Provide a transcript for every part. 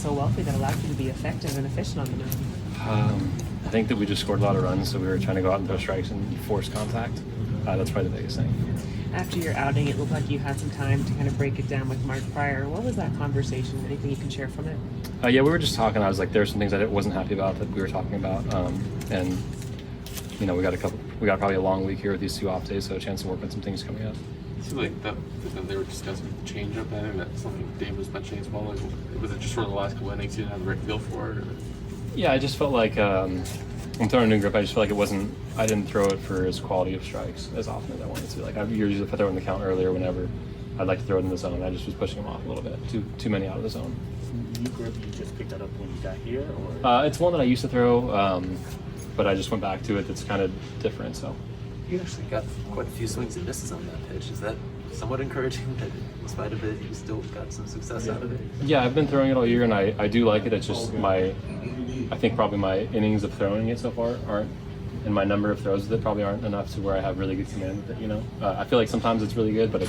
so wealthy that allowed you to be effective and efficient on the mound? I think that we just scored a lot of runs, so we were trying to go out and throw strikes and force contact. That's probably the biggest thing. After your outing, it looked like you had some time to kind of break it down with Mark Pryor. What was that conversation? Anything you can share from it? Yeah, we were just talking. I was like, there were some things I wasn't happy about that we were talking about, and we got probably a long week here with these 2 off days, so a chance to work on some things coming up. It seemed like that they were discussing the change-up then, and that's something Dave was mentioning as well. Like, was it just sort of the last couple innings you didn't have the right feel for it? Or? Yeah, I just felt like I'm throwing a new grip. I just felt like I didn't throw it for its quality of strikes as often as I wanted to. Like usually if I throw in the count earlier, whenever I'd like to throw it in the zone, I just was pushing them off a little bit. Too many out of the zone. New grip, you just picked that up when you got here, or? It's one that I used to throw, but I just went back to it. That's kind of different. So You actually got quite a few swings and misses on that pitch. Is that somewhat encouraging that in spite of it, you still got some success out of it? yeah, I've been throwing it all year, and I do like it. It's just I think probably my innings of throwing it so far aren't, and my number of throws with it probably aren't enough to where I have really good command with it. I feel like sometimes it's really good, but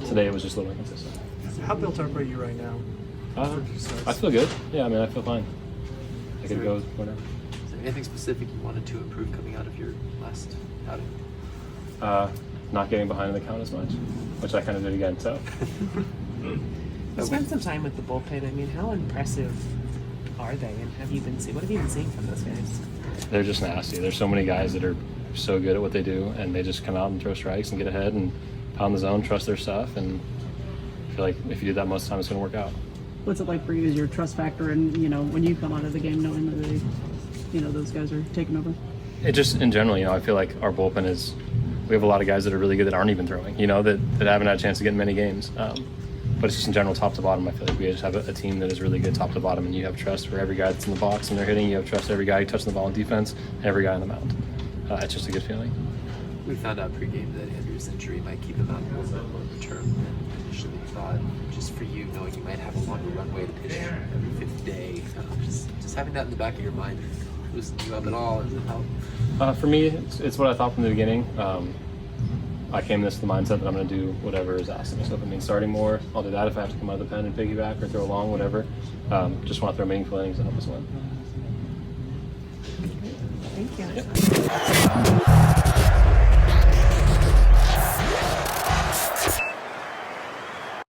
today it was just a little inconsistent. How built up are you right now? I feel good. Yeah, I mean, I feel fine. I could go whatever. Is there anything specific you wanted to improve coming out of your last outing? Not getting behind in the count as much, which I kind of did again. So You spent some time with the bullpen. I mean, how impressive are they, and what have you been seeing from those guys? they're just nasty. There's so many guys that are so good at what they do, and they just come out and throw strikes and get ahead and pound the zone, trust their stuff, and I feel like if you do that most of the time, it's going to work out. What's it like for you? Is your trust factor, and when you come out of the game, knowing that those guys are taking over? It just in general, I feel like our bullpen is. We have a lot of guys that are really good that aren't even throwing, that haven't had a chance to get in many games. But it's just in general, top to bottom, I feel like we just have a team that is really good top to bottom, and you have trust for every guy that's in the box and they're hitting. You have trust for every guy touching the ball on defense and every guy on the mound. It's just a good feeling. We found out pregame that Andrew's injury might keep him out a little bit longer term than initially thought. Just for you, knowing you might have a longer runway to pitch every fifth day, just having that in the back of your mind, loosen you up at all, does it help? For me, it's what I thought from the beginning. I came this with the mindset that I'm going to do whatever is asked of me. So if it means starting more, I'll do that. If I have to come out of the pen and piggyback or throw long, whatever. Just want to throw meaningful innings and help us win. Thank you. Yep.